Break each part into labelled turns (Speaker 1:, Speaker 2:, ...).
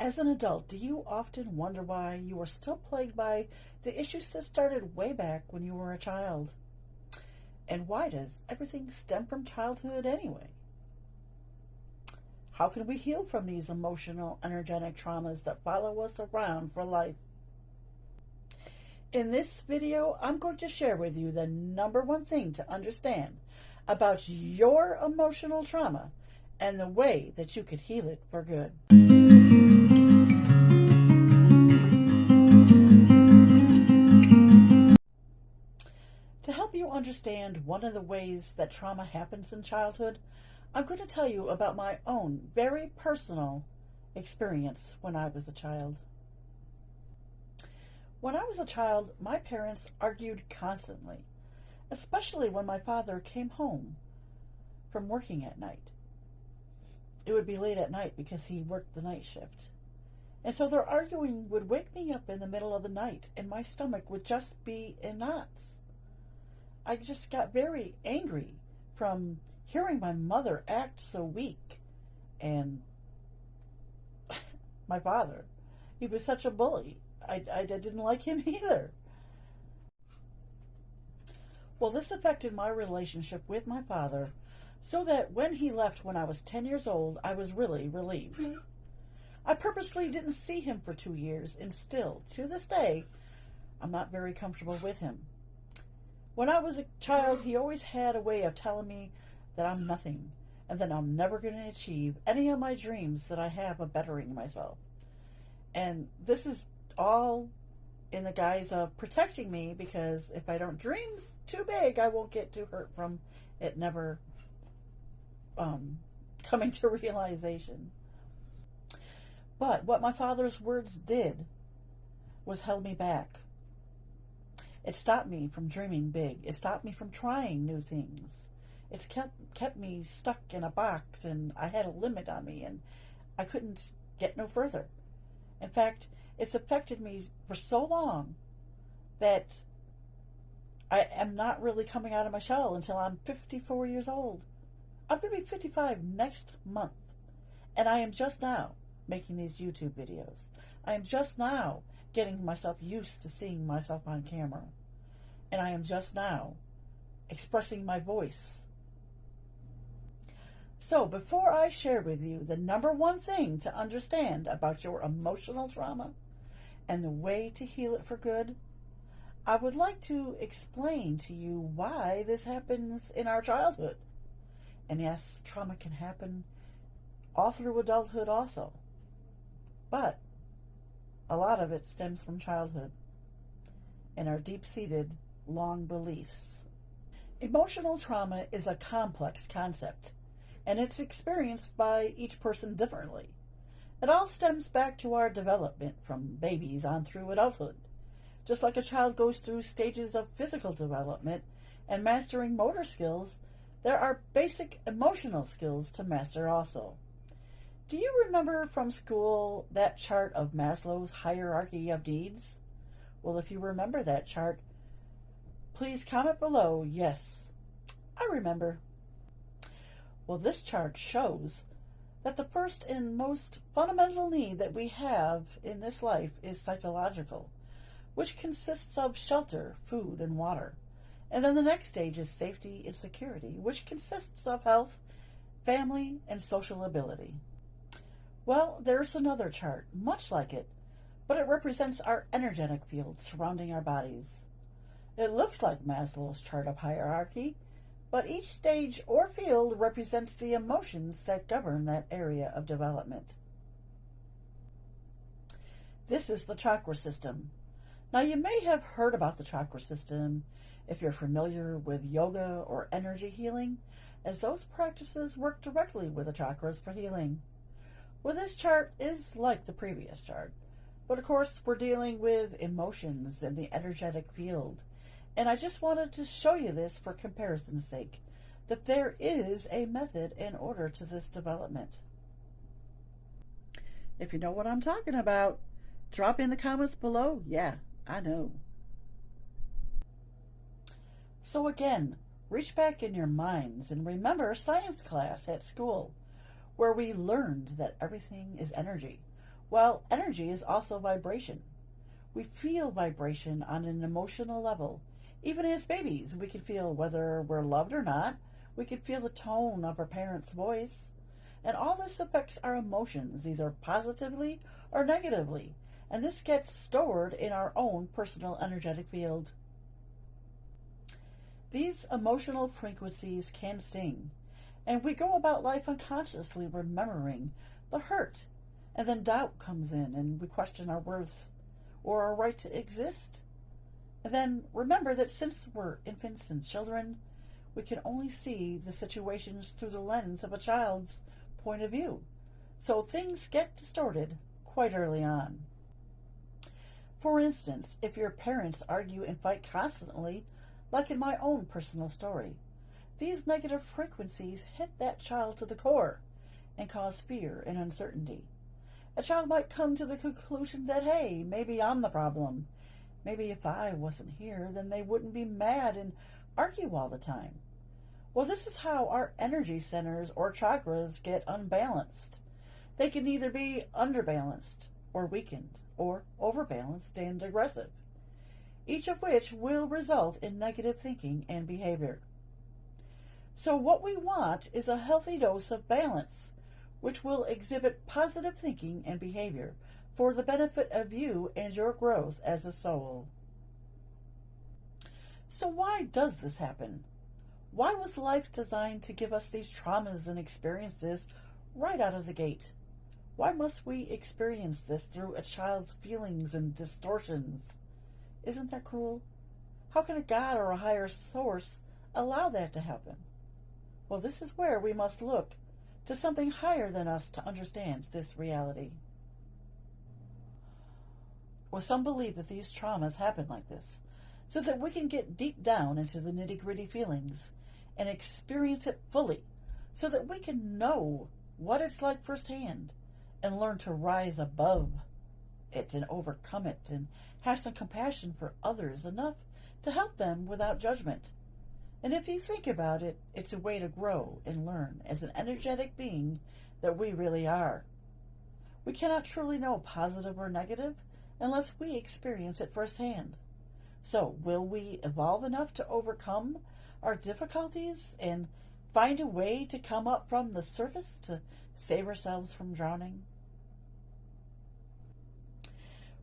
Speaker 1: As an adult, do you often wonder why you are still plagued by the issues that started way back when you were a child? And why does everything stem from childhood anyway? How can we heal from these emotional, energetic traumas that follow us around for life? In this video, I'm going to share with you the number one thing to understand about your emotional trauma and the way that you could heal it for good. To help you understand one of the ways that trauma happens in childhood, I'm going to tell you about my own very personal experience when I was a child. When I was a child, my parents argued constantly, especially when my father came home from working at night. It would be late at night because he worked the night shift. And so their arguing would wake me up in the middle of the night and my stomach would just be in knots. I just got very angry from hearing my mother act so weak. And my father, he was such a bully. I didn't like him either. Well, this affected my relationship with my father so that when he left when I was 10 years old, I was really relieved. I purposely didn't see him for 2 years, and still, to this day, I'm not very comfortable with him. When I was a child, he always had a way of telling me that I'm nothing and that I'm never going to achieve any of my dreams that I have of bettering myself. And this is all in the guise of protecting me, because if I don't dream too big, I won't get too hurt from it never coming to realization. But what my father's words did was held me back. It stopped me from dreaming big. It stopped me from trying new things. It's kept me stuck in a box, and I had a limit on me, and I couldn't get no further. In fact, it's affected me for so long that I am not really coming out of my shell until I'm 54 years old. I'm going to be 55 next month, and I am just now making these YouTube videos. I am just now getting myself used to seeing myself on camera, and I am just now expressing my voice. So before I share with you the number one thing to understand about your emotional trauma and the way to heal it for good, I would like to explain to you why this happens in our childhood. And yes, trauma can happen all through adulthood also. But a lot of it stems from childhood and our deep-seated, long beliefs. Emotional trauma is a complex concept, and it's experienced by each person differently. It all stems back to our development from babies on through adulthood. Just like a child goes through stages of physical development and mastering motor skills, there are basic emotional skills to master also. Do you remember from school that chart of Maslow's hierarchy of needs? Well, if you remember that chart, please comment below, yes, I remember. Well, this chart shows that the first and most fundamental need that we have in this life is psychological, which consists of shelter, food, and water. And then the next stage is safety and security, which consists of health, family, and social ability. Well, there's another chart, much like it, but it represents our energetic field surrounding our bodies. It looks like Maslow's chart of hierarchy, but each stage or field represents the emotions that govern that area of development. This is the chakra system. Now, you may have heard about the chakra system if you're familiar with yoga or energy healing, as those practices work directly with the chakras for healing. Well, this chart is like the previous chart, but of course we're dealing with emotions and the energetic field. And I just wanted to show you this for comparison's sake, that there is a method in order to this development. If you know what I'm talking about, drop in the comments below. Yeah, I know. So again, reach back in your minds and remember science class at school, where we learned that everything is energy. Well, energy is also vibration. We feel vibration on an emotional level. Even as babies, we can feel whether we're loved or not. We can feel the tone of our parents' voice. And all this affects our emotions, either positively or negatively. And this gets stored in our own personal energetic field. These emotional frequencies can sting, and we go about life unconsciously remembering the hurt, and then doubt comes in and we question our worth or our right to exist. And then remember that since we're infants and children, we can only see the situations through the lens of a child's point of view. So things get distorted quite early on. For instance, if your parents argue and fight constantly, like in my own personal story, these negative frequencies hit that child to the core and cause fear and uncertainty. A child might come to the conclusion that, hey, maybe I'm the problem. Maybe if I wasn't here, then they wouldn't be mad and argue all the time. Well, this is how our energy centers or chakras get unbalanced. They can either be underbalanced or weakened or overbalanced and aggressive, each of which will result in negative thinking and behavior. So what we want is a healthy dose of balance, which will exhibit positive thinking and behavior for the benefit of you and your growth as a soul. So why does this happen? Why was life designed to give us these traumas and experiences right out of the gate? Why must we experience this through a child's feelings and distortions? Isn't that cruel? How can a God or a higher source allow that to happen? Well, this is where we must look to something higher than us to understand this reality. Well, some believe that these traumas happen like this, so that we can get deep down into the nitty-gritty feelings and experience it fully, so that we can know what it's like firsthand and learn to rise above it and overcome it and have some compassion for others enough to help them without judgment. And if you think about it, it's a way to grow and learn as an energetic being that we really are. We cannot truly know positive or negative unless we experience it firsthand. So, will we evolve enough to overcome our difficulties and find a way to come up from the surface to save ourselves from drowning?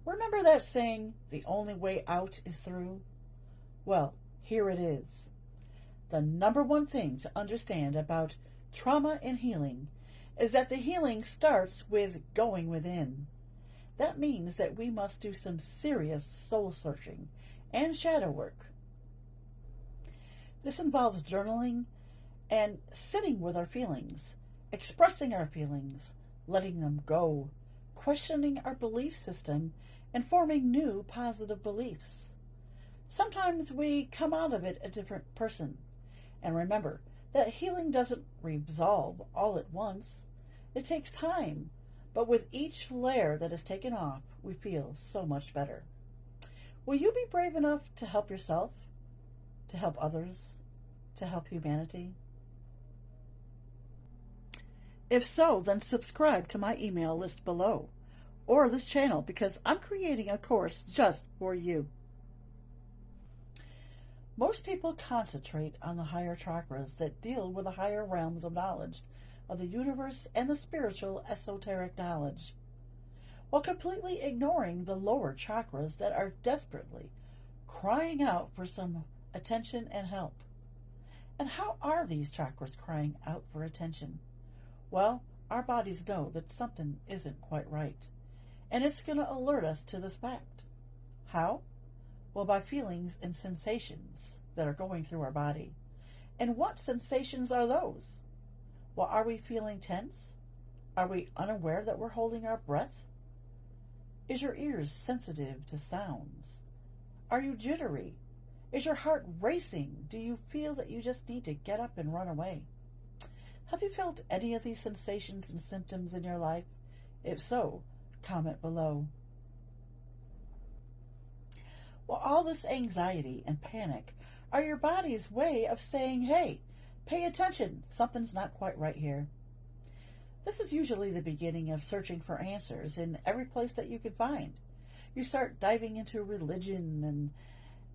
Speaker 1: Remember that saying, the only way out is through? Well, here it is. The number one thing to understand about trauma and healing is that the healing starts with going within. That means that we must do some serious soul searching and shadow work. This involves journaling and sitting with our feelings, expressing our feelings, letting them go, questioning our belief system, and forming new positive beliefs. Sometimes we come out of it a different person. And remember that healing doesn't resolve all at once. It takes time, but with each layer that is taken off, we feel so much better. Will you be brave enough to help yourself, to help others, to help humanity? If so, then subscribe to my email list below, or this channel, because I'm creating a course just for you. Most people concentrate on the higher chakras that deal with the higher realms of knowledge of the universe and the spiritual esoteric knowledge, while completely ignoring the lower chakras that are desperately crying out for some attention and help. And how are these chakras crying out for attention? Well, our bodies know that something isn't quite right, and it's going to alert us to this fact. How? Well, by feelings and sensations that are going through our body. And what sensations are those? Well, are we feeling tense? Are we unaware that we're holding our breath? Is your ears sensitive to sounds? Are you jittery? Is your heart racing? Do you feel that you just need to get up and run away? Have you felt any of these sensations and symptoms in your life? If so, comment below. Well, all this anxiety and panic are your body's way of saying, hey, pay attention, something's not quite right here. This is usually the beginning of searching for answers in every place that you can find. You start diving into religion and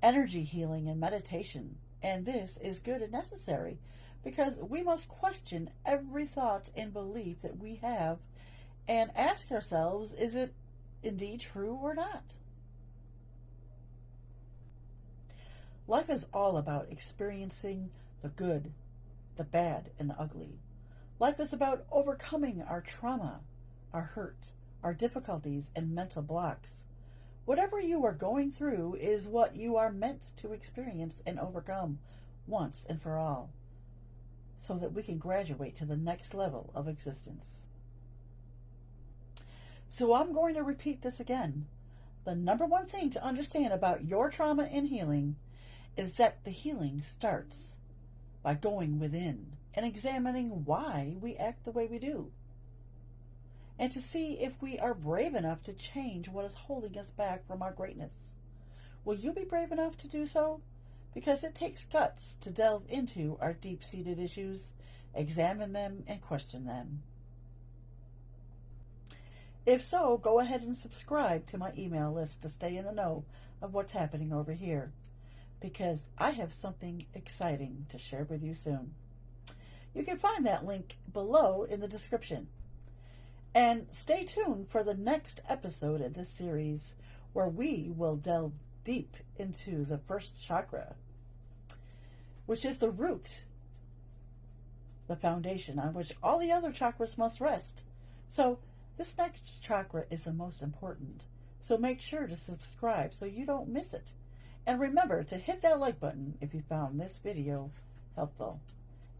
Speaker 1: energy healing and meditation, and this is good and necessary because we must question every thought and belief that we have and ask ourselves, is it indeed true or not? Life is all about experiencing the good, the bad, and the ugly. Life is about overcoming our trauma, our hurt, our difficulties, and mental blocks. Whatever you are going through is what you are meant to experience and overcome once and for all, so that we can graduate to the next level of existence. So I'm going to repeat this again. The number one thing to understand about your trauma and healing is that the healing starts by going within and examining why we act the way we do, and to see if we are brave enough to change what is holding us back from our greatness. Will you be brave enough to do so? Because it takes guts to delve into our deep-seated issues, examine them, and question them. If so, go ahead and subscribe to my email list to stay in the know of what's happening over here, because I have something exciting to share with you soon. You can find that link below in the description. And stay tuned for the next episode of this series, where we will delve deep into the first chakra, which is the root, the foundation on which all the other chakras must rest. So this next chakra is the most important. So make sure to subscribe so you don't miss it. And remember to hit that like button if you found this video helpful.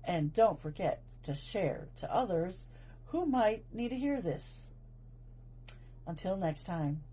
Speaker 1: And don't forget to share to others who might need to hear this. Until next time.